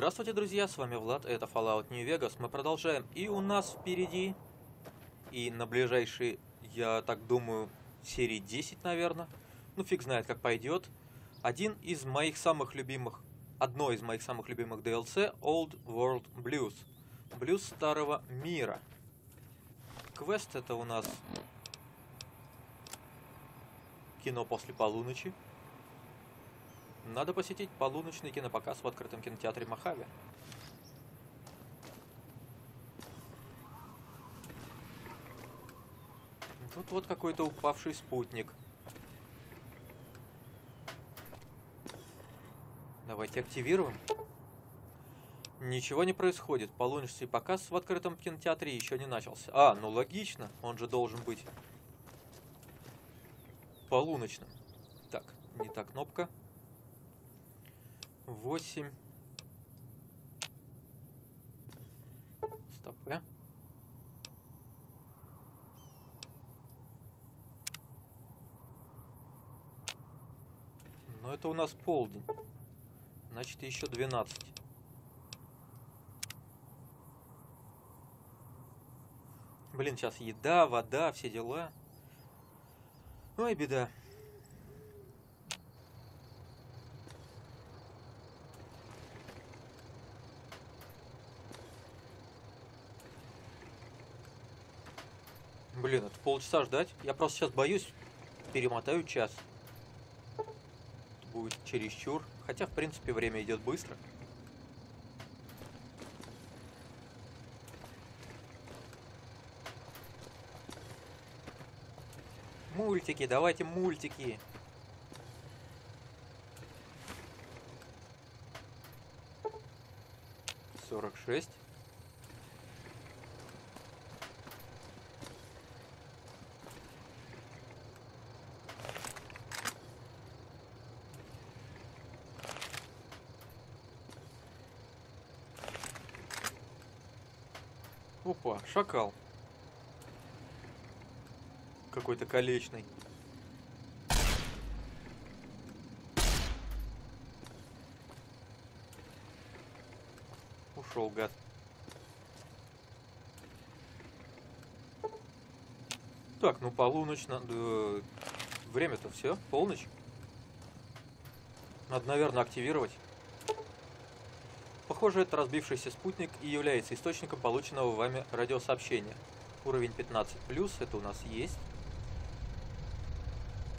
Здравствуйте, друзья, с вами Влад, это Fallout New Vegas. Мы продолжаем, и у нас впереди, и на ближайшие, я так думаю, серии 10, наверное, ну фиг знает, как пойдет, одно из моих самых любимых DLC Old World Blues, Блюз Старого Мира. Квест это у нас кино после полуночи. Надо посетить полуночный кинопоказ в открытом кинотеатре Мохаве. Тут вот какой-то упавший спутник. Давайте активируем. Ничего не происходит. Полуночный показ в открытом кинотеатре еще не начался. А, ну логично. Он же должен быть полуночным. Так, не та кнопка. 8. Стоп, Но это у нас полдень. Значит, еще 12. Блин, сейчас еда, вода, все дела. Ой, беда. Блин, это полчаса ждать. Я просто сейчас боюсь, перемотаю час. Это будет чересчур. Хотя, в принципе, время идет быстро. Мультики, давайте мультики. $46. Опа, шакал. Какой-то колечный. Ушел, гад. Так, ну полуночь, надо... Время-то все, полночь. Надо, наверное, активировать. Похоже, это разбившийся спутник и является источником полученного вами радиосообщения. Уровень 15+, это у нас есть.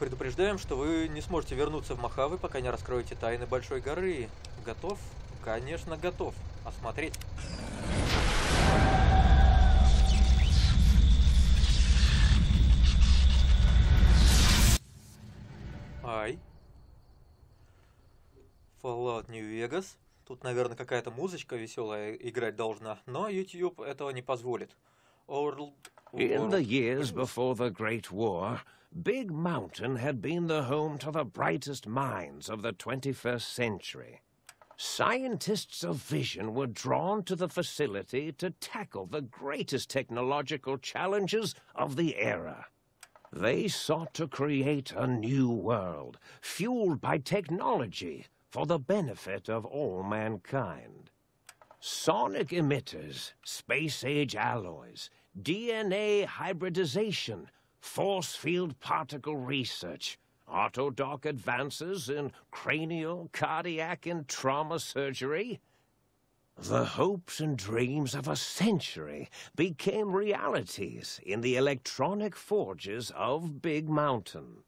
Предупреждаем, что вы не сможете вернуться в Мохаве, пока не раскроете тайны Большой горы. Готов? Конечно, готов. Осмотреть. Ай. Fallout New Vegas. Тут, наверное, какая-то музычка веселая играть должна, но YouTube этого не позволит. In the years before the Great War, Big Mountain had been the home to the brightest minds of the 21st century. Scientists of vision were drawn to the facility to tackle the greatest technological challenges of the era. They sought to create a new world, fueled by technology, for the benefit of all mankind. Sonic emitters, space-age alloys, DNA hybridization, force field particle research, autodoc advances in cranial, cardiac, and trauma surgery. The hopes and dreams of a century became realities in the electronic forges of Big Mountain.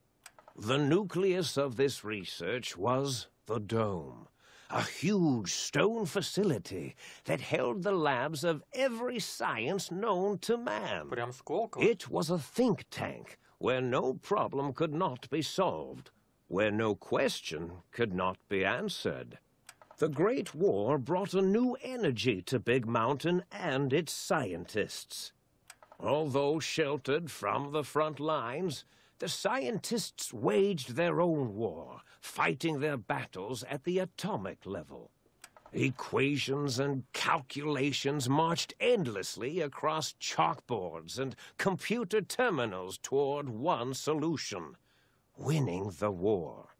The nucleus of this research was the Dome, a huge stone facility that held the labs of every science known to man. It was a think tank where no problem could not be solved, where no question could not be answered. The Great War brought a new energy to Big Mountain and its scientists. Although sheltered from the front lines, the scientists waged their own war, fighting their battles at the atomic level. Equations and calculations marched endlessly across chalkboards and computer terminals toward one solution: winning the war.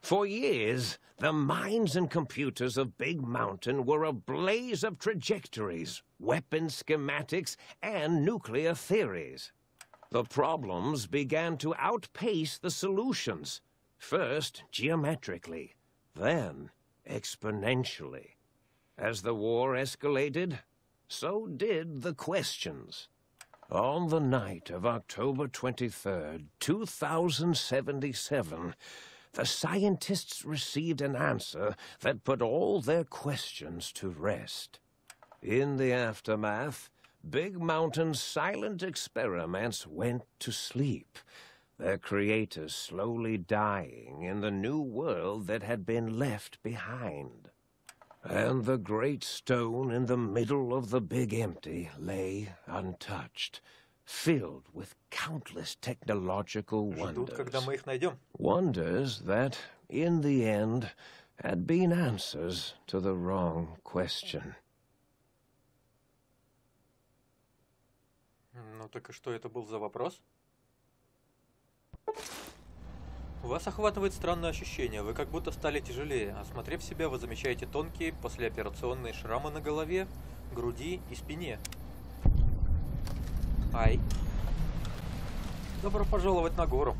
For years, the minds and computers of Big Mountain were a blaze of trajectories, weapon schematics, and nuclear theories. The problems began to outpace the solutions, first geometrically, then exponentially. As the war escalated, so did the questions. On the night of October 23rd, 2077, the scientists received an answer that put all their questions to rest. In the aftermath, Big Mountain's silent experiments went to sleep, their creators slowly dying in the new world that had been left behind. And the great stone in the middle of the Big Empty lay untouched, filled with countless technological wonders. Wonders that, in the end, had been answers to the wrong question. Ну так и что это был за вопрос? Вас охватывает странное ощущение, вы как будто стали тяжелее. Осмотрев себя, вы замечаете тонкие послеоперационные шрамы на голове, груди и спине. Ай. Добро пожаловать на гору.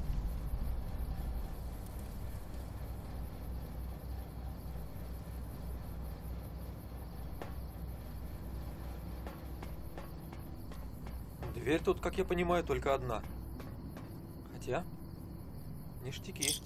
Дверь тут, как я понимаю, только одна. Хотя... ништяки.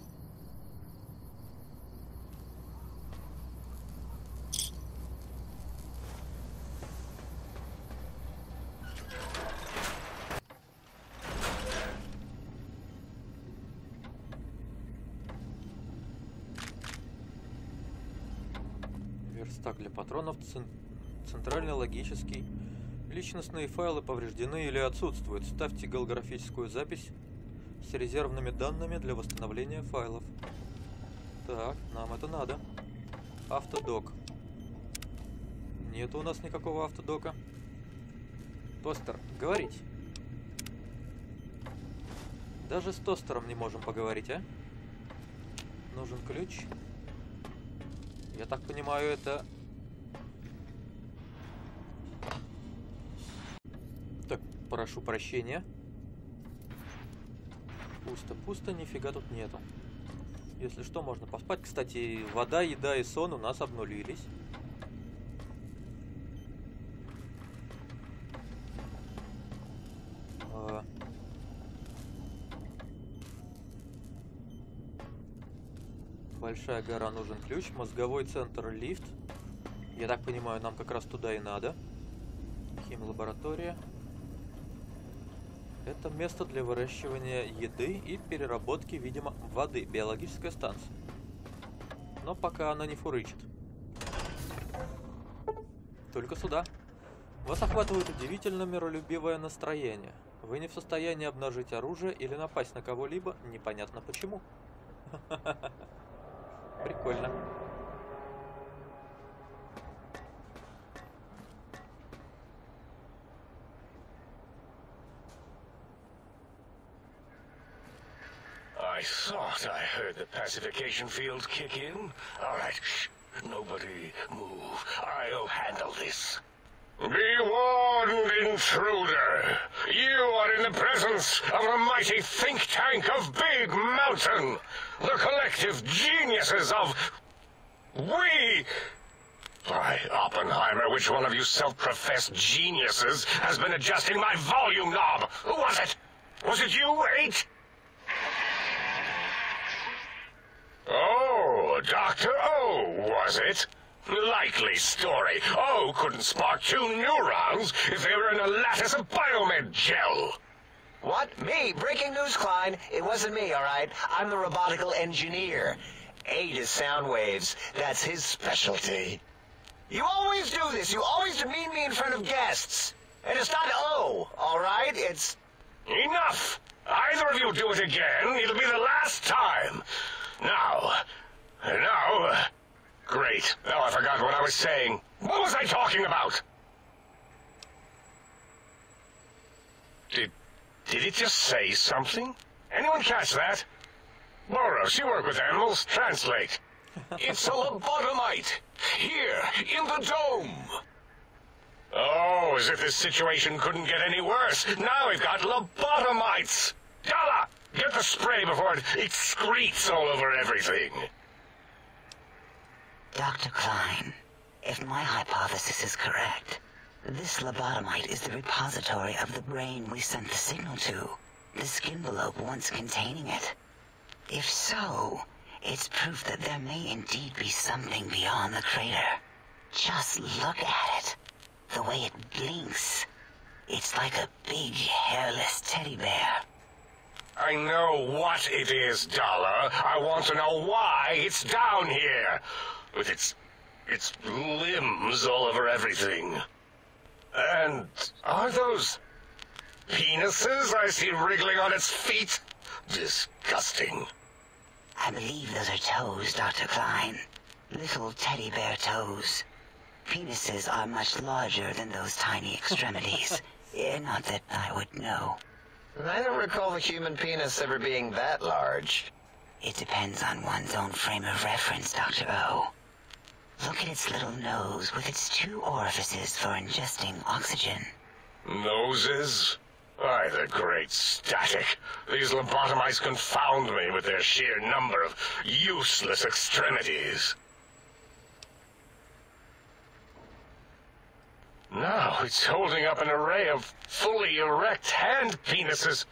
Верстак для патронов, центральный логический. Личностные файлы повреждены или отсутствуют. Ставьте голографическую запись с резервными данными для восстановления файлов. Так, нам это надо. Автодок. Нету у нас никакого автодока. Тостер, говорить. Даже с тостером не можем поговорить, а? Нужен ключ. Я так понимаю, это... Так, прошу прощения. Пусто, пусто, нифига тут нету. Если что, можно поспать. Кстати, вода, еда и сон у нас обнулились. Большая гора, нужен ключ. Мозговой центр, лифт. Я так понимаю, нам как раз туда и надо. Химлаборатория. Это место для выращивания еды и переработки, видимо, воды. Биологическая станция. Но пока она не фурычит. Только сюда. Вас охватывает удивительно миролюбивое настроение. Вы не в состоянии обнажить оружие или напасть на кого-либо, непонятно почему. Прикольно. I thought I heard the pacification field kick in. All right, shh. Nobody move. I'll handle this. Be warned, intruder. You are in the presence of the mighty think tank of Big Mountain. The collective geniuses of... We... By Oppenheimer, which one of you self-professed geniuses has been adjusting my volume knob? Who was it? Was it you, 8? Oh, Dr. O, was it? Likely story. O couldn't spark 2 neurons if they were in a lattice of biomed gel. What? Me? Breaking news, Klein. It wasn't me, all right? I'm the robotical engineer. 8 is sound waves. That's his specialty. You always do this. You always demean me in front of guests. And it's not O, all right? It's... Enough! Either of you do it again, it'll be the last time. Now... Great. Now I forgot what I was saying. What was I talking about? Did it just say something? Anyone catch that? Boros, you work with animals. Translate. It's a lobotomite. Here, in the dome. Oh, as if this situation couldn't get any worse. Now we've got lobotomites. Dala, get the spray before it excretes all over everything. Dr. Klein, if my hypothesis is correct, this lobotomite is the repository of the brain we sent the signal to, the skin envelope once containing it. If so, it's proof that there may indeed be something beyond the crater. Just look at it. The way it blinks. It's like a big, hairless teddy bear. I know what it is, Dollar. I want to know why it's down here. With its limbs all over everything. And are those penises I see wriggling on its feet? Disgusting. I believe those are toes, Dr. Klein. Little teddy bear toes. Penises are much larger than those tiny extremities. Not that I would know. I don't recall the human penis ever being that large. It depends on one's own frame of reference, Dr. O. Look at its little nose with its 2 orifices for ingesting oxygen. Noses? Why, the great static. These lobotomites confound me with their sheer number of useless extremities. Now it's holding up an array of fully erect hand penises.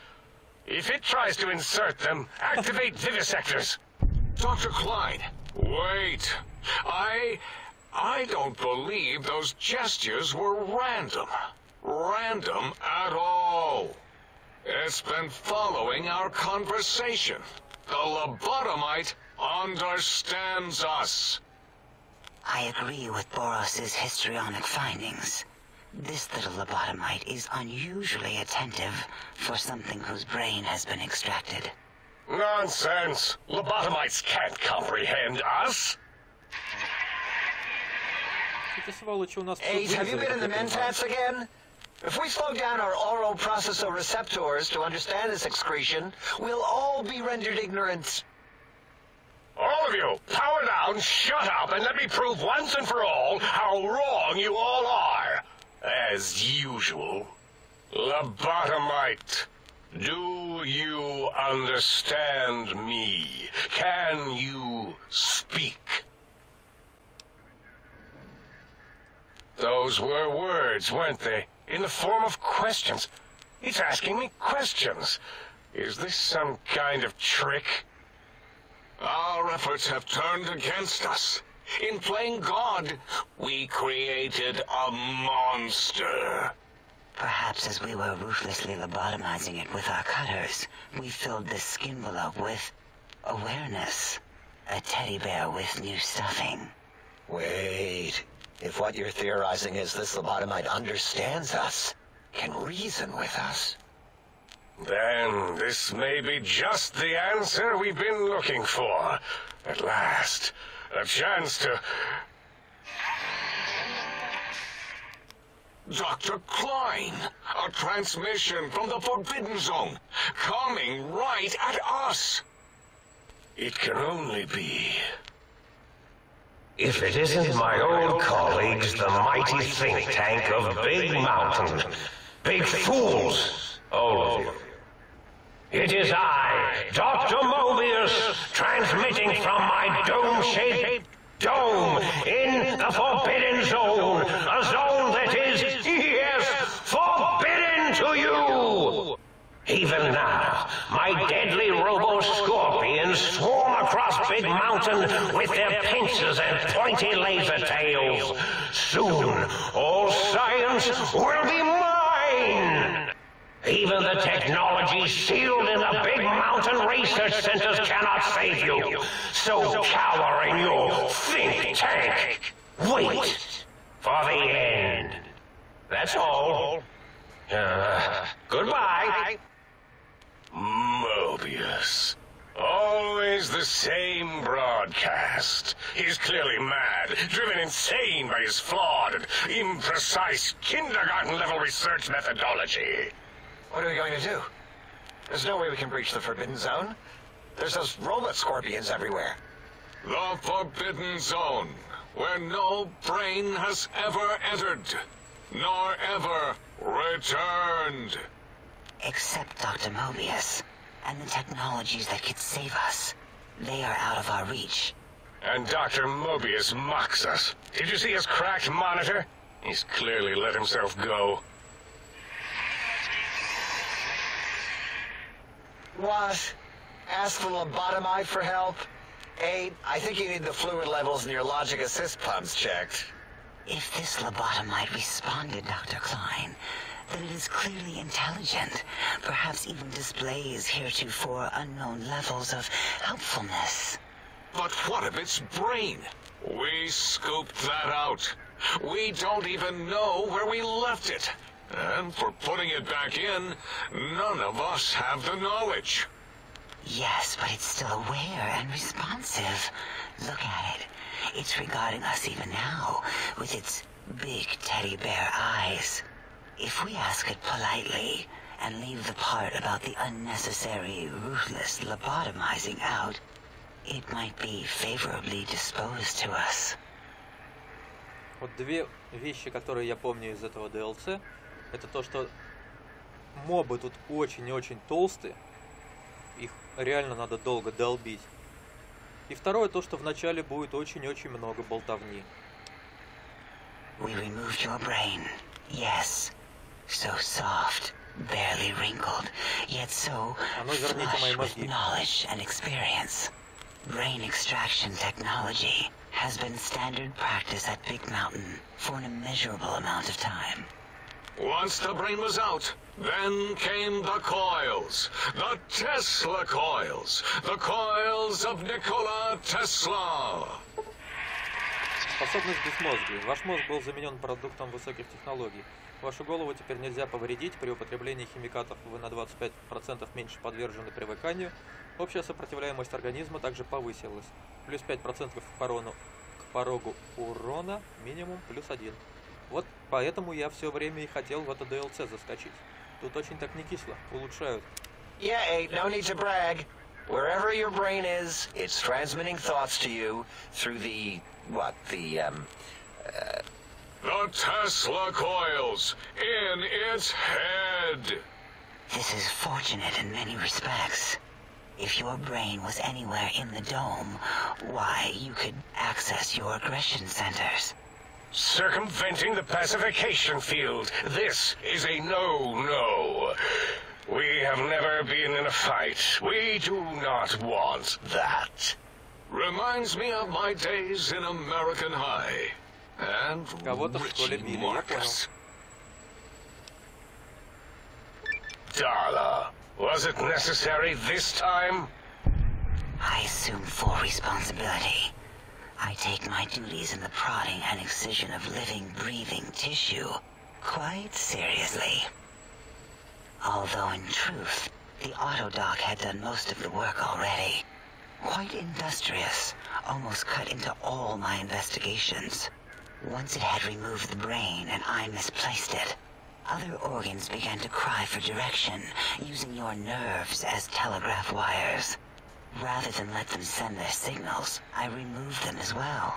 If it tries to insert them, activate vivisectors. Dr. Klein, wait. I don't believe those gestures were random. Random at all. It's been following our conversation. The lobotomite understands us. I agree with Boros's histrionic findings. This little lobotomite is unusually attentive for something whose brain has been extracted. Nonsense! Lobotomites can't comprehend us. Ace, have you been in the mentats again? If we slow down our oral processoreceptors to understand this excretion, we'll all be rendered ignorant. All of you, power down, shut up, and let me prove once and for all how wrong you all are. As usual. Lobotomite, do you understand me? Can you speak? Those were words, weren't they? In the form of questions. It's asking me questions. Is this some kind of trick? Our efforts have turned against us. In playing God, we created a monster. Perhaps as we were ruthlessly lobotomizing it with our cutters, we filled the skin envelope with awareness. A teddy bear with new stuffing. Wait. If what you're theorizing is this lobotomite understands us, can reason with us, then this may be just the answer we've been looking for. At last, a chance to... Dr. Klein, a transmission from the Forbidden Zone, coming right at us. It can only be... If it isn't my old colleagues, the mighty think tank of Big Mountain. Big fools, all of you. It is I, Dr. Mobius, transmitting from my dome-shaped dome in the Forbidden Zone. A zone that is, yes, forbidden to you. Even now, my deadly robo-scorpions swarm across Big Mountain with their pincers and pointy laser tails. Soon, all science will be mine. Even the technology sealed in the Big Mountain research centers cannot save you. So cower in your think tank. Wait for the end. That's all. Goodbye. Mobius. Always the same broadcast. He's clearly mad, driven insane by his flawed and imprecise kindergarten-level research methodology. what are we going to do? There's no way we can breach the Forbidden Zone. There's those robot scorpions everywhere. The Forbidden Zone, where no brain has ever entered, nor ever returned. Except Dr. Mobius, and the technologies that could save us. They are out of our reach. And Dr. Mobius mocks us. Did you see his cracked monitor? He's clearly let himself go. What? Ask the lobotomite for help? Aid, I think you need the fluid levels in your logic assist pumps checked. If this lobotomite responded, Dr. Klein, then it is clearly intelligent, perhaps even displays heretofore unknown levels of helpfulness. But what of its brain? We scooped that out. We don't even know where we left it. And for putting it back in, none of us have the knowledge. Yes, but it's still aware and responsive. Look at it. It's regarding us even now, with its big teddy bear eyes. If we ask it politely, and leave the part about the unnecessary, ruthless lobotomizing out, it might be favorably disposed to us. Вот две вещи, которые я помню из этого DLC, это то, что мобы тут очень и очень толстые, их реально надо долго долбить. И второе, то, что вначале будет очень-очень много болтовни. We removed your brain. Yes. So soft, barely wrinkled, yet so flush with knowledge and experience. Brain extraction technology has been standard practice at Big Mountain for an immeasurable amount of time. Once the brain was out, then came the coils. The Tesla coils. The coils of Nikola Tesla. Способность безмозгия. Ваш мозг был заменен продуктом высоких технологий. Вашу голову теперь нельзя повредить. При употреблении химикатов вы на 25% меньше подвержены привыканию. Общая сопротивляемость организма также повысилась. Плюс 5% к порогу урона, минимум плюс 1. Вот поэтому я все время и хотел в это DLC заскочить. Тут очень так не кисло, улучшают. Yeah, Aid, no need to brag. Wherever your brain is, it's transmitting thoughts to you through the Tesla coils in its head. This is fortunate in many respects. If your brain was anywhere in the dome, why, you could access your aggression centers. Circumventing the pacification field. This is a no-no. We have never been in a fight. We do not want that. Reminds me of my days in American High. And Richie Marcus. Darla, was it necessary this time? I assume full responsibility. I take my duties in the prodding and excision of living, breathing tissue quite seriously. Although in truth, the autodoc had done most of the work already. Quite industrious, almost cut into all my investigations. Once it had removed the brain and I misplaced it, other organs began to cry for direction, using your nerves as telegraph wires. Rather than let them send their signals, I removed them as well.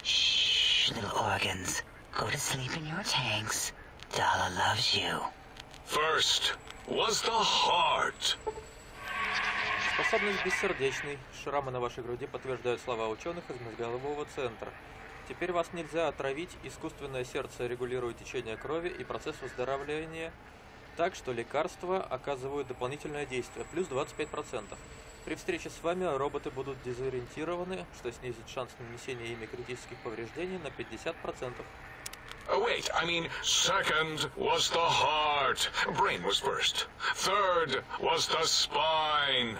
Shh, little organs. Go to sleep in your tanks. Dala loves you. First was the heart. Способность бессердечный. Шрамы на вашей груди подтверждают слова ученых из мозгового центра. Теперь вас нельзя отравить. Искусственное сердце регулирует течение крови и процесс выздоровления так, что лекарства оказывают дополнительное действие, плюс 25%. При встрече с вами роботы будут дезориентированы, что снизит шанс нанесения ими критических повреждений на 50%. Wait, I mean, second was the heart. Brain was first. Third was the spine.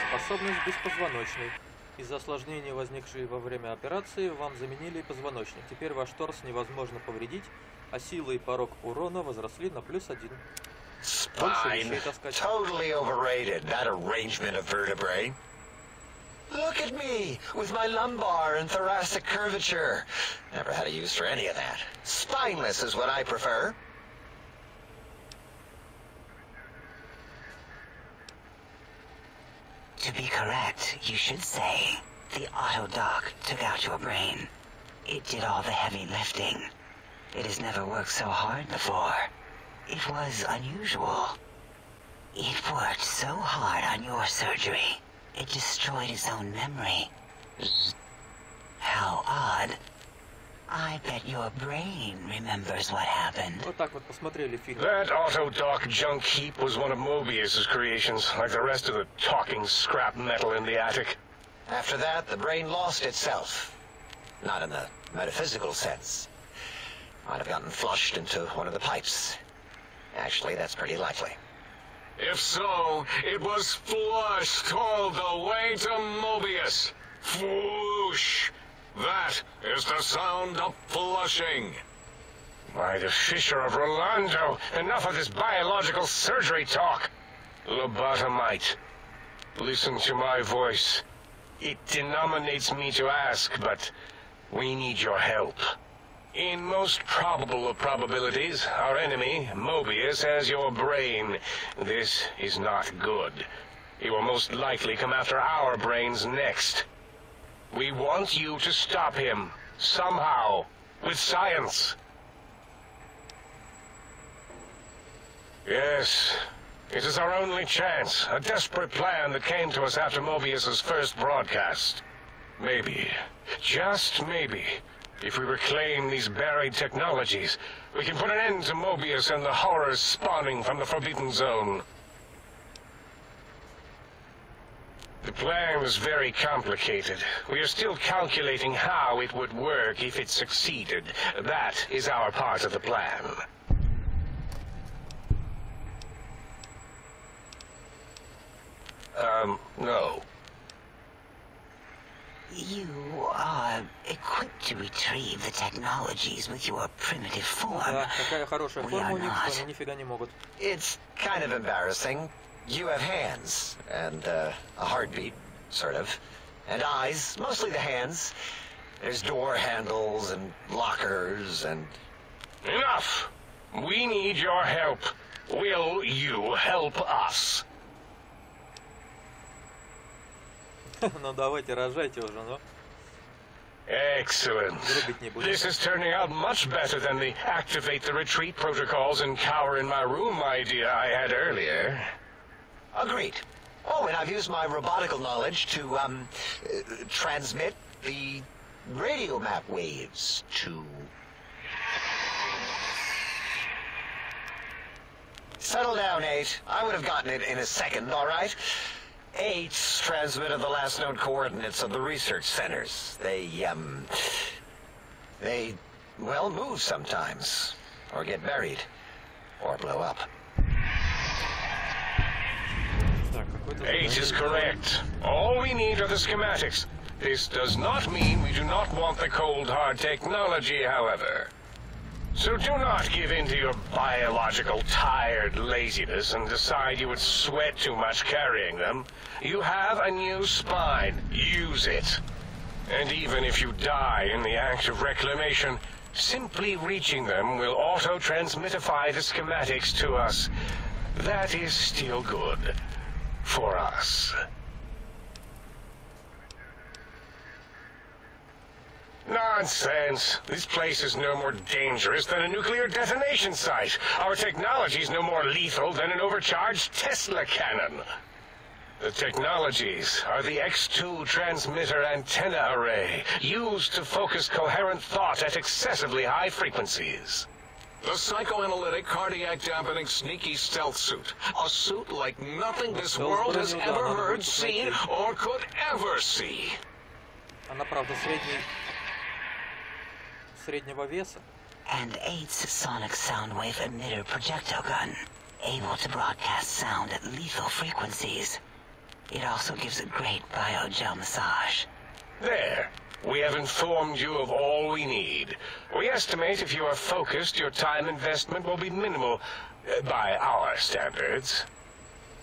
Способность беспозвоночный. Из-за осложнений, возникшие во время операции, вам заменили позвоночник. Теперь ваш торс невозможно повредить, а сила и порог урона возросли на плюс 1. Spine. Totally overrated, that arrangement of vertebrae. Look at me, with my lumbar and thoracic curvature. Never had a use for any of that. Spineless is what I prefer. To be correct, you should say, the auto dock took out your brain. It did all the heavy lifting. It has never worked so hard before. It was unusual. It worked so hard on your surgery, it destroyed its own memory. How odd. I bet your brain remembers what happened. Вот так вот посмотрели фильм. That auto-dock junk heap was one of Mobius's creations, like the rest of the talking scrap metal in the attic. After that, the brain lost itself. Not in the metaphysical sense. Might have gotten flushed into one of the pipes. Actually, that's pretty likely. If so, it was flushed all the way to Mobius. Flush! That is the sound of flushing. By the Fisher of Rolando, enough of this biological surgery talk. Lobotomite, listen to my voice. It denominates me to ask, but we need your help. In most probable of probabilities, our enemy, Mobius, has your brain. This is not good. He will most likely come after our brains next. We want you to stop him, somehow, with science. Yes, it is our only chance, a desperate plan that came to us after Mobius's first broadcast. Maybe, just maybe, if we reclaim these buried technologies, we can put an end to Mobius and the horrors spawning from the Forbidden Zone. The plan was very complicated. We are still calculating how it would work if it succeeded. That is our part of the plan. No. You are equipped to retrieve the technologies with your primitive form. Да, такая хорошая We форма are у них, что not. они нифига не могут. It's kind of embarrassing. You have hands, and a heartbeat, sort of. And eyes, mostly the hands. There's door handles and lockers and... Enough! We need your help. Will you help us? Ну давайте, рожайте уже, ну. Excellent. Грубить не будем. This is turning out much better than the activate the retreat protocols and cower in my room idea I had earlier. Agreed. Oh, and I've used my robotical knowledge to, transmit the radio map waves to... Settle down, 8. I would have gotten it in a second, all right? 8's transmitted the last known coordinates of the research centers. They, well, move sometimes. Or get buried. Or blow up. Так, какой-то 8 is correct. All we need are the schematics. This does not mean we do not want the cold hard technology, however. So do not give in to your biological tired laziness and decide you would sweat too much carrying them. You have a new spine. Use it. And even if you die in the act of reclamation, simply reaching them will auto-transmitify the schematics to us. That is still good. For us. Nonsense. This place is no more dangerous than a nuclear detonation site. Our technology is no more lethal than an overcharged Tesla cannon. The technologies are the X2 transmitter antenna array, used to focus coherent thought at excessively high frequencies. The psychoanalytic, cardiac dampening, sneaky stealth suit. A suit like nothing this world has ever heard, seen, or could ever see. Она, правда, среднего веса. And 8's sonic soundwave emitter projectile gun, able to broadcast sound at lethal frequencies. It also gives a great biogel massage. There. We have informed you of all we need. We estimate if you are focused, your time investment will be minimal by our standards.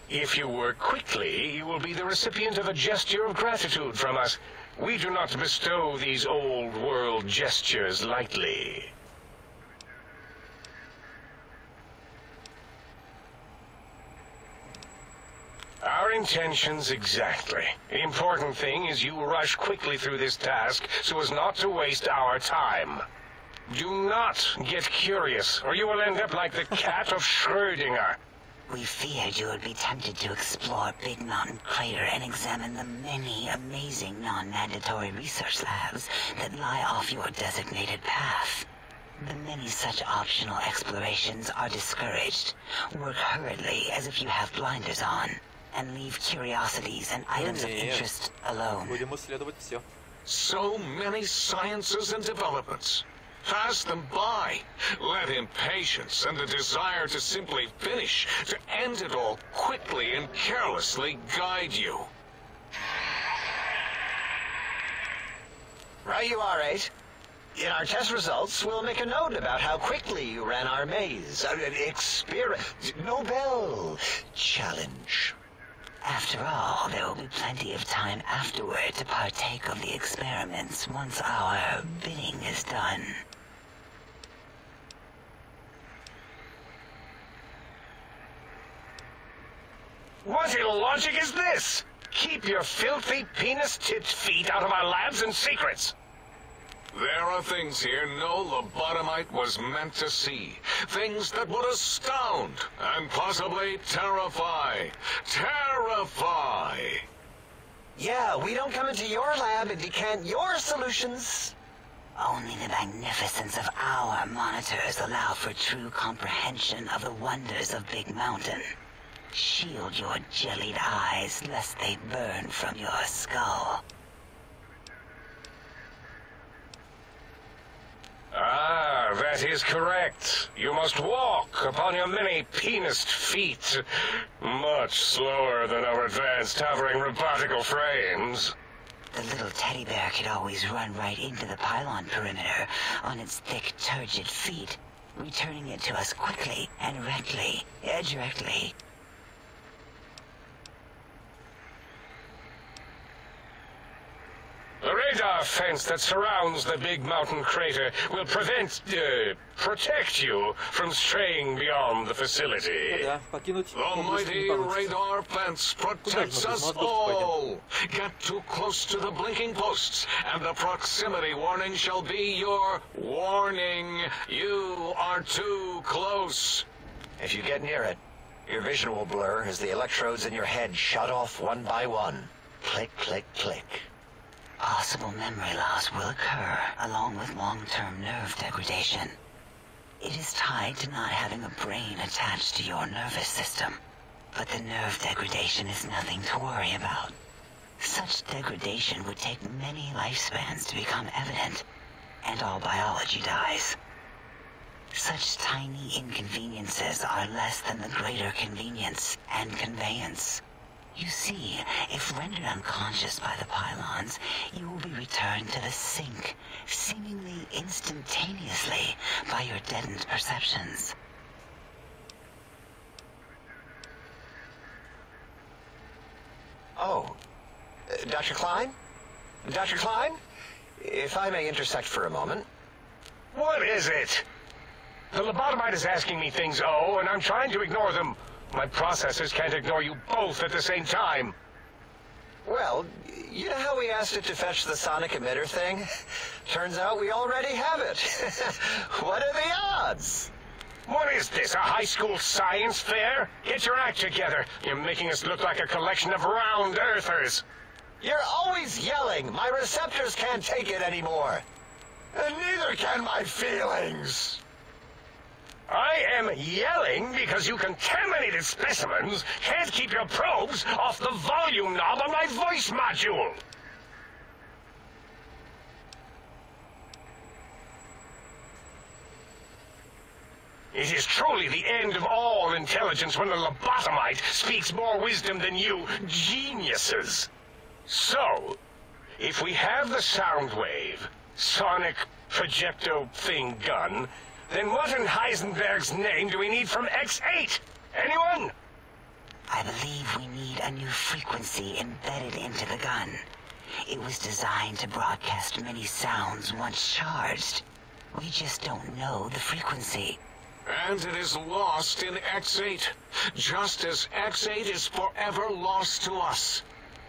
If you work quickly, you will be the recipient of a gesture of gratitude from us. We do not bestow these old world gestures lightly. Our intentions exactly. The important thing is you rush quickly through this task so as not to waste our time. Do not get curious, or you will end up like the cat of Schrödinger. We feared you would be tempted to explore Big Mountain Crater and examine the many amazing non-mandatory research labs that lie off your designated path. The many such optional explorations are discouraged. Work hurriedly as if you have blinders on, and leave curiosities and items of interest alone. Будем исследовать все. So many sciences and developments. Pass them by. Let impatience and the desire to simply finish, to end it all quickly and carelessly guide you. Right you are, 8. In our test results, we'll make a note about how quickly you ran our maze. Nobel challenge. After all, there will be plenty of time afterward to partake of the experiments once our bidding is done. What illogic is this? Keep your filthy, penis-tipped feet out of our labs and secrets. There are things here no lobotomite was meant to see. Things that would astound and possibly terrify. Terrify! Yeah, we don't come into your lab and decant your solutions. Only the magnificence of our monitors allow for true comprehension of the wonders of Big Mountain. Shield your jellied eyes lest they burn from your skull. Ah, that is correct. You must walk upon your many penised feet. Much slower than our advanced hovering robotical frames. The little teddy bear could always run right into the pylon perimeter on its thick, turgid feet, returning it to us quickly and directly. The radar fence that surrounds the Big Mountain Crater will protect you from straying beyond the facility. Да, покинуть The область не mighty получится. radar fence protects us all. Get too close to the blinking posts, and the proximity warning shall be your warning. You are too close. If you get near it, your vision will blur as the electrodes in your head shut off one by one. Click, click, click. Possible memory loss will occur, along with long-term nerve degradation. It is tied to not having a brain attached to your nervous system. But the nerve degradation is nothing to worry about. Such degradation would take many lifespans to become evident, and all biology dies. Such tiny inconveniences are less than the greater convenience and conveyance. You see, if rendered unconscious by the pylons, you will be returned to the sink, seemingly instantaneously, by your deadened perceptions. Oh, Dr. Klein? Dr. Klein? If I may intersect for a moment. What is it? The lobotomite is asking me things, and I'm trying to ignore them. My processors can't ignore you both at the same time. Well, you know how we asked it to fetch the sonic emitter thing? Turns out we already have it. What are the odds? What is this, a high school science fair? Get your act together. You're making us look like a collection of round earthers. You're always yelling. My receptors can't take it anymore. And neither can my feelings. I am yelling because you contaminated specimens can't keep your probes off the volume knob on my voice module. It is truly the end of all intelligence when the lobotomite speaks more wisdom than you geniuses. So, if we have the sound wave, sonic projecto thing gun, then what in Heisenberg's name do we need from X8? Anyone? I believe we need a new frequency embedded into the gun. It was designed to broadcast many sounds once charged. We just don't know the frequency. and it is lost in X8, just as X8 is forever lost to us.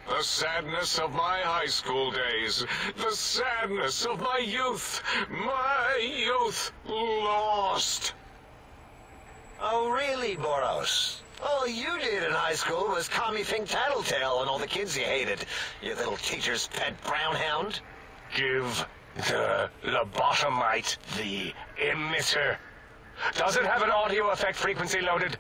The sadness of my high school days, the sadness of my youth lost. Oh, really, Boros? All you did in high school was call me Fink Tattletale and all the kids you hated, you little teacher's pet brown hound. Give the lobotomite the emitter. Does it have an audio effect frequency loaded?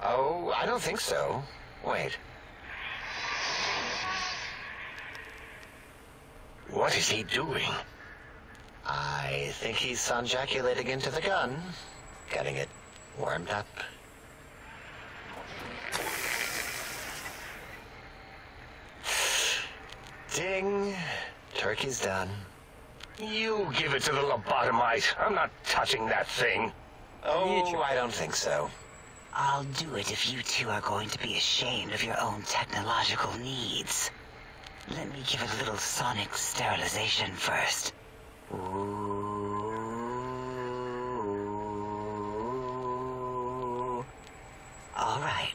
Oh, I don't think so. Wait. What is he doing? I think he's sonjaculating into the gun, getting it warmed up. Ding. Turkey's done. You give it to the lobotomite. I'm not touching that thing. Oh, I don't think so. I'll do it if you two are going to be ashamed of your own technological needs. Let me give it a little sonic sterilization first. Ooh. All right.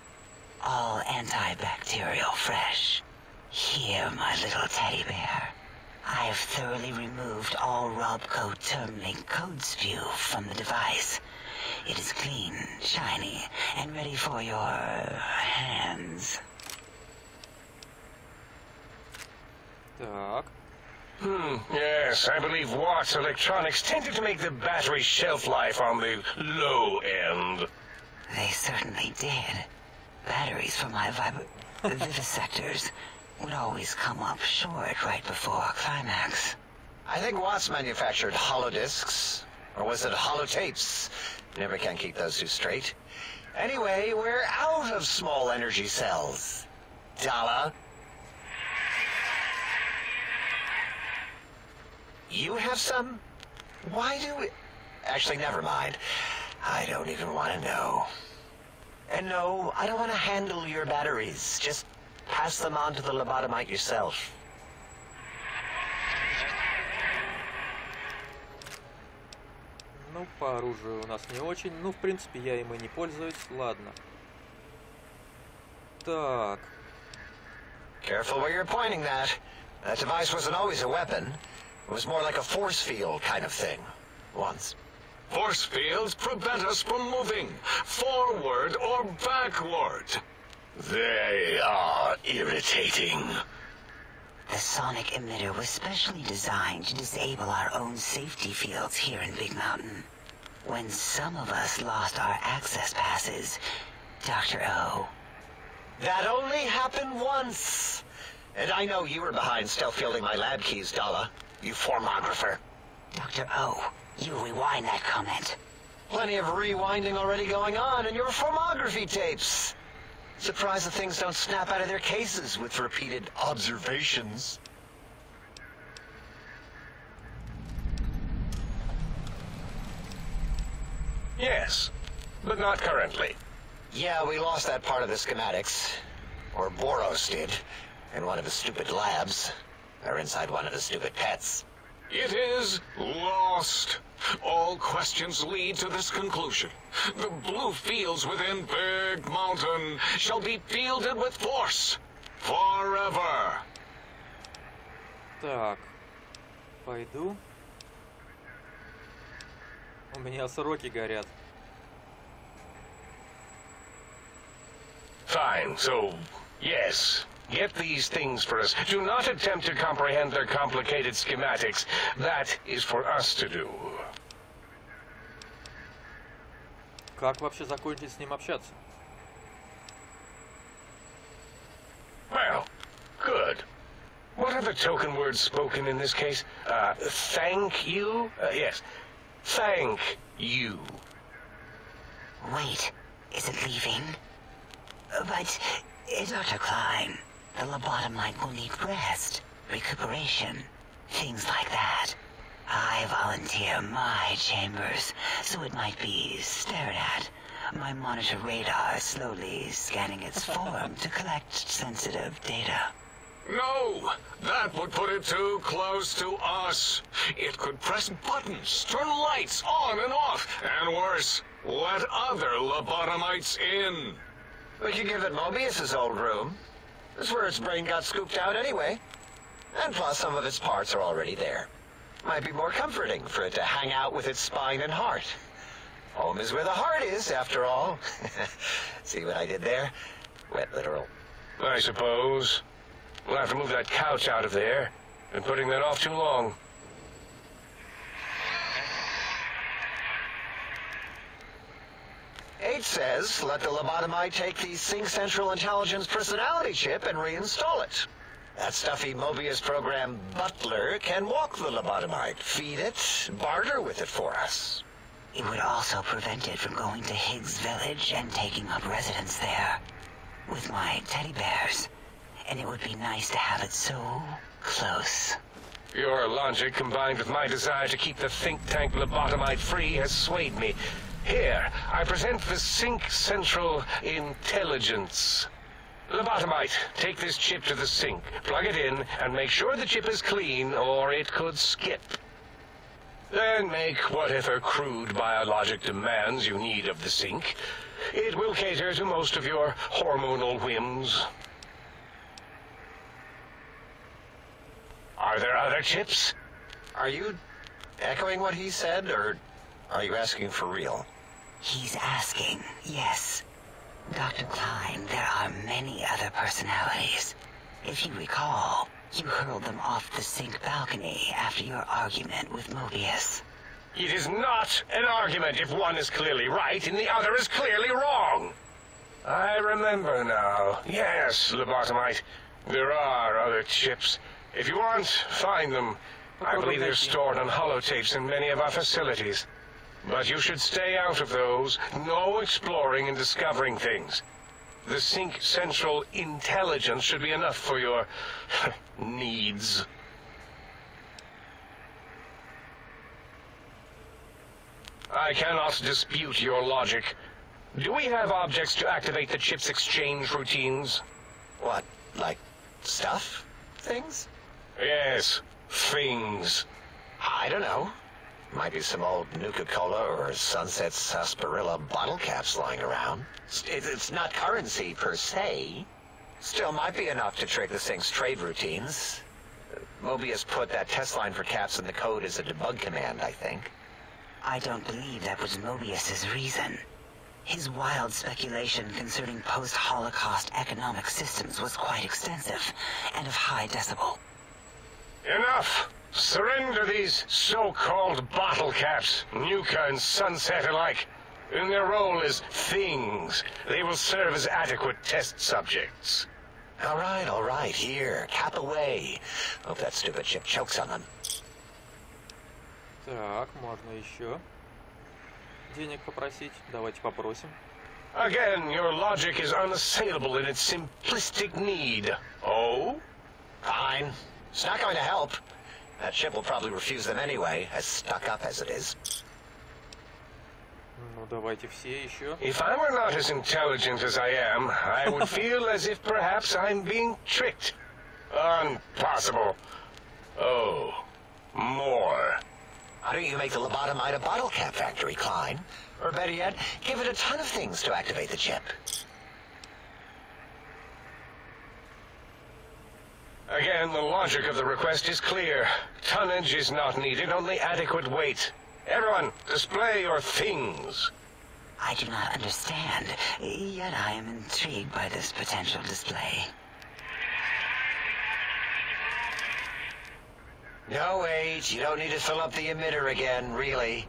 All antibacterial fresh. Here, my little teddy bear. I have thoroughly removed all Robco Termlink code spew from the device. It is clean, shiny, and ready for your hands. Так. Yes, I believe Watts Electronics tended to make the battery shelf life on the low end. They certainly did. Batteries for my vivisectors would always come up short right before climax. I think Watts manufactured holodiscs, or was it holotapes? Never can keep those two straight. Anyway, we're out of small energy cells. Dala? You have some? Why do we... Actually, never mind. I don't even want to know. And no, I don't want to handle your batteries. Just pass them on to the lobotomite yourself. Ну, по оружию у нас не очень. Ну, в принципе, я им и не пользуюсь. Ладно. Так. Careful where you're pointing that. That device wasn't always a weapon. It was more like a force field kind of thing. Once. Force fields prevent us from moving forward or backward. They are irritating. The sonic emitter was specially designed to disable our own safety fields here in Big Mountain. When some of us lost our access passes, Dr. O. That only happened once. And I know you were behind stealth fielding my lab keys, Dala. You formographer. Dr. O, you rewind that comment. Plenty of rewinding already going on in your formography tapes. Surprised the things don't snap out of their cases with repeated observations. Yes, but not currently. Yeah, we lost that part of the schematics. Or Boros did. In one of his stupid labs. Or inside one of his stupid pets. It is lost. All questions lead to this conclusion. The blue fields within Big Mountain shall be fielded with force. Forever. Так. Пойду. У меня сроки горят. Fine, so, yes. Get these things for us. Do not attempt to comprehend their complicated schematics. That is for us to do. Как вообще закончить с ним общаться? Well, good. What are the token words spoken in this case? Thank you? Yes. Thank you. Wait, is it leaving? But, Dr. Klein, the lobotomite will need rest, recuperation, things like that. I volunteer my chambers, so it might be stared at. My monitor radar slowly scanning its form to collect sensitive data. No, That would put it too close to us. It could press buttons, turn lights on and off, and worse, let other lobotomites in. We could give it Mobius's old room. That's where its brain got scooped out anyway. And plus, some of its parts are already there. Might be more comforting for it to hang out with its spine and heart. Home is where the heart is, after all. See what I did there? Wet literal. I suppose. We'll have to move that couch out of there. Been putting that off too long. H says, let the lobotomite take the Sync Central Intelligence personality chip and reinstall it. That stuffy Mobius program butler can walk the lobotomite, feed it, barter with it for us. It would also prevent it from going to Higgs Village and taking up residence there with my teddy bears. And it would be nice to have it so close. Your logic, combined with my desire to keep the think tank lobotomite free, has swayed me. Here, I present the Sync Central Intelligence. Lobotomite, take this chip to the sink, plug it in, and make sure the chip is clean, or it could skip. Then make whatever crude biologic demands you need of the sink. It will cater to most of your hormonal whims. Are there other chips? Are you echoing what he said, or are you asking for real? He's asking, yes. Dr. Klein, there are many other personalities. If you recall, you hurled them off the sink balcony after your argument with Mobius. It is not an argument if one is clearly right and the other is clearly wrong. I remember now. Yes, lobotomite. There are other chips. If you want, find them. I believe they're stored on holotapes in many of our facilities. But you should stay out of those. No exploring and discovering things. The Sync Central Intelligence should be enough for your needs. I cannot dispute your logic. Do we have objects to activate the chip's exchange routines? What, like stuff? Things? Yes, things. I don't know. Might be some old Nuka-Cola or Sunset Sarsaparilla bottle caps lying around. It's not currency per se. Still might be enough to trick the Sync's trade routines. Mobius put that test line for caps in the code as a debug command, I think. I don't believe that was Mobius's reason. His wild speculation concerning post-Holocaust economic systems was quite extensive and of high decibel. Enough! Surrender these so-called bottle caps, Nuka and Sunset alike. In their role as things, they will serve as adequate test subjects. All right, here, cap away. Hope that stupid chip chokes on them. Так, можно еще денег попросить. Давайте попросим. Again, your logic is unassailable in its simplistic need. Oh? Fine. It's not going to help. That chip will probably refuse them anyway, as stuck up as it is. Ну, давайте все еще. If I were not as intelligent as I am, I would feel as if perhaps I'm being tricked. Impossible. Oh, more. Why don't you make the lobotomite a bottle cap factory, Klein? Or better yet, give it a ton of things to activate the chip. Again, the logic of the request is clear. Tonnage is not needed, only adequate weight. Everyone, display your things. I do not understand, yet I am intrigued by this potential display. No, wait, you don't need to fill up the emitter again, really.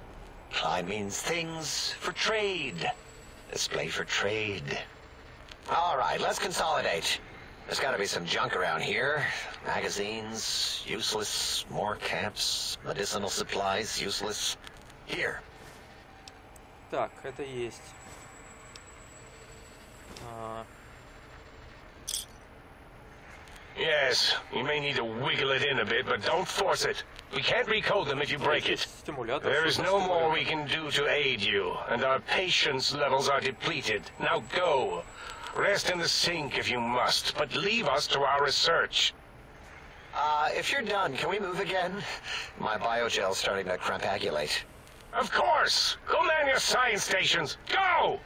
Klein means things for trade. Display for trade. All right, let's consolidate. There's got to be some junk around here. Magazines, useless. More caps, medicinal supplies, useless. Here. Так, это есть. Yes, you may need to wiggle it in a bit, but don't force it. We can't recode them if you break it. There is no more we can do to aid you, and our patience levels are depleted. Now go. Rest in the sink if you must, but leave us to our research. If you're done, can we move again? My biogel's starting to crampagulate. Of course! Go man your science stations! Go!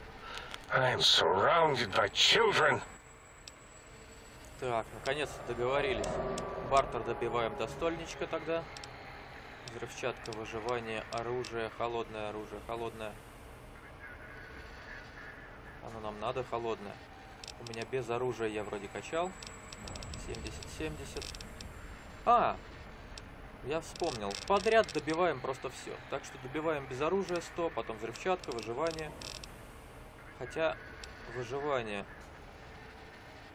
I'm surrounded by children. Так, наконец-то договорились. Бартер добиваем до стольничка тогда. Взрывчатка, выживание, оружие, холодное. Оно нам надо, холодное. У меня без оружия я вроде качал. 70-70. Я вспомнил. Подряд добиваем просто все. Так что добиваем без оружия 100, потом взрывчатка, выживание. Хотя выживание,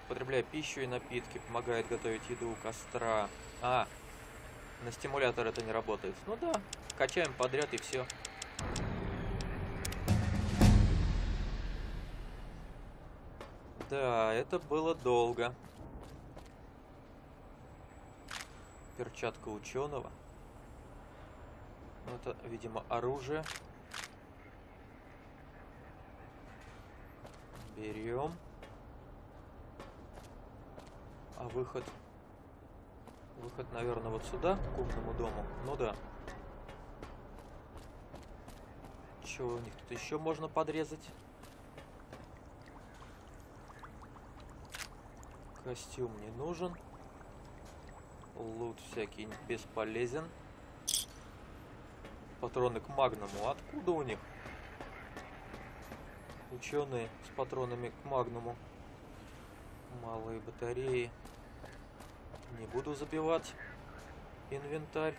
употребляя пищу и напитки, помогает готовить еду у костра. На стимулятор это не работает. Ну да, качаем подряд и все. Да, это было долго. Перчатка ученого. Это, видимо, оружие. Берем. А выход? Выход, наверное, вот сюда, к умному дому. Ну да. Че у них тут еще можно подрезать? Костюм не нужен. Лут всякий бесполезен. Патроны к магнуму. Откуда у них? Ученые с патронами к магнуму. Малые батареи. Не буду забивать инвентарь.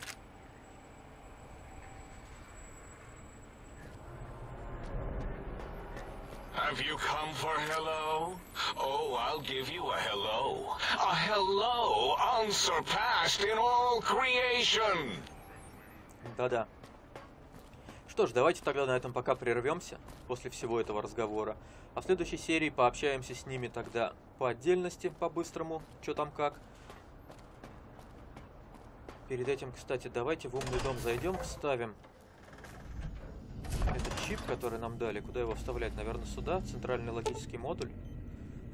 Have you come for hello? Oh, I'll give you a hello. A hello unsurpassed in all creation. Да-да. Что ж, давайте тогда на этом пока прервемся после всего этого разговора. А в следующей серии пообщаемся с ними тогда по отдельности, по-быстрому, что там как. Перед этим, кстати, давайте в умный дом зайдем, вставим этот чип, который нам дали. Куда его вставлять? Наверное, сюда, центральный логический модуль.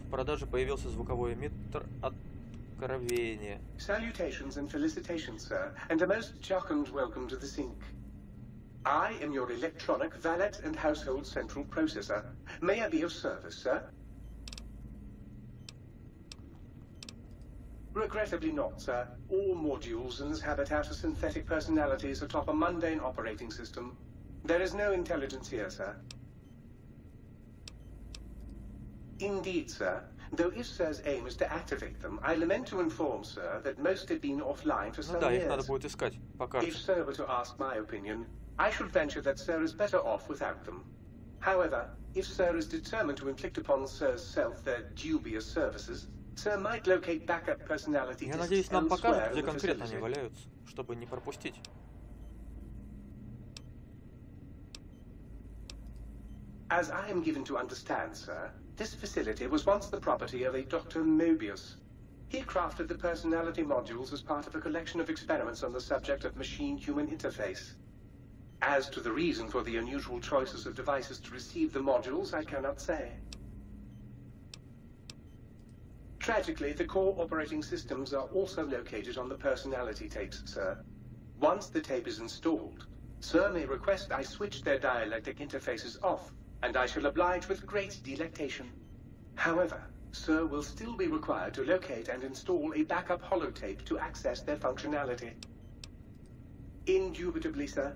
В продаже появился звуковой эмиттер откровения. Salutations and felicitations, sir, and a most jocund welcome to the sink. I am your electronic valet and household central processor. May I be of service, sir? Regrettably not, sir. All modules in this habitat are synthetic personalities atop a mundane operating system. There is no intelligence here, sir. Indeed, sir. Though if sir's aim is to activate them, I lament to inform, sir, that most have been offline for some их надо years. будет искать по карте. If sir were to ask my opinion, I should venture that sir is better off without them. However, if sir is determined to inflict upon sir's self their dubious services, sir might locate backup personality Я discs надеюсь, нам покажут, elsewhere где in the конкретно они facility. валяются, чтобы не пропустить. As I am given to understand, sir, this facility was once the property of a Dr. Mobius. He crafted the personality modules as part of a collection of experiments on the subject of machine-human interface. As to the reason for the unusual choices of devices to receive the modules, I cannot say. Tragically, the core operating systems are also located on the personality tapes, sir. Once the tape is installed, sir may request I switch their dialectic interfaces off, and I shall oblige with great delectation. However, sir will still be required to locate and install a backup holotape to access their functionality. Indubitably, sir.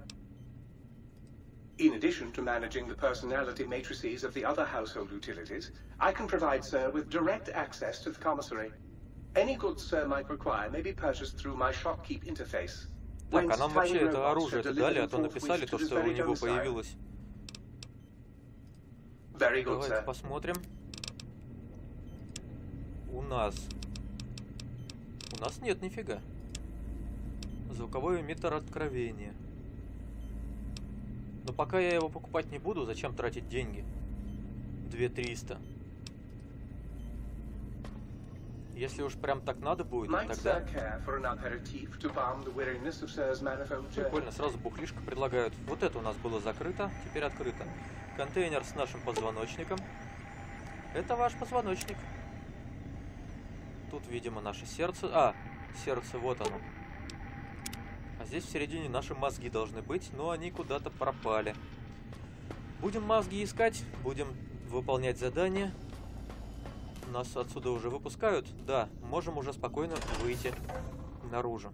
In addition to managing the personality matrices of the other household utilities, I can provide sir with direct access to the commissary. Any goods sir might require may be purchased through my shopkeep interface. Так, а нам вообще это оружие-то дали, а то написали то, что у него появилось. Давайте посмотрим. У нас нет нифига. Звуковой эмиттер откровения. Но пока я его покупать не буду, зачем тратить деньги? 2300. Если уж прям так надо будет, тогда... Прикольно, сразу бухлишко предлагают. Вот это у нас было закрыто, теперь открыто. Контейнер с нашим позвоночником. Это ваш позвоночник. Тут, видимо, наше сердце. Сердце, вот оно. А здесь в середине наши мозги должны быть, но они куда-то пропали. Будем мозги искать, будем выполнять задания. Нас отсюда уже выпускают. Да, можем уже спокойно выйти наружу.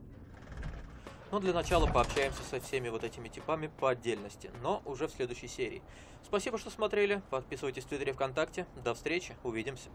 Но для начала пообщаемся со всеми вот этими типами по отдельности, но уже в следующей серии. Спасибо, что смотрели. Подписывайтесь в Твиттере, ВКонтакте. До встречи, увидимся.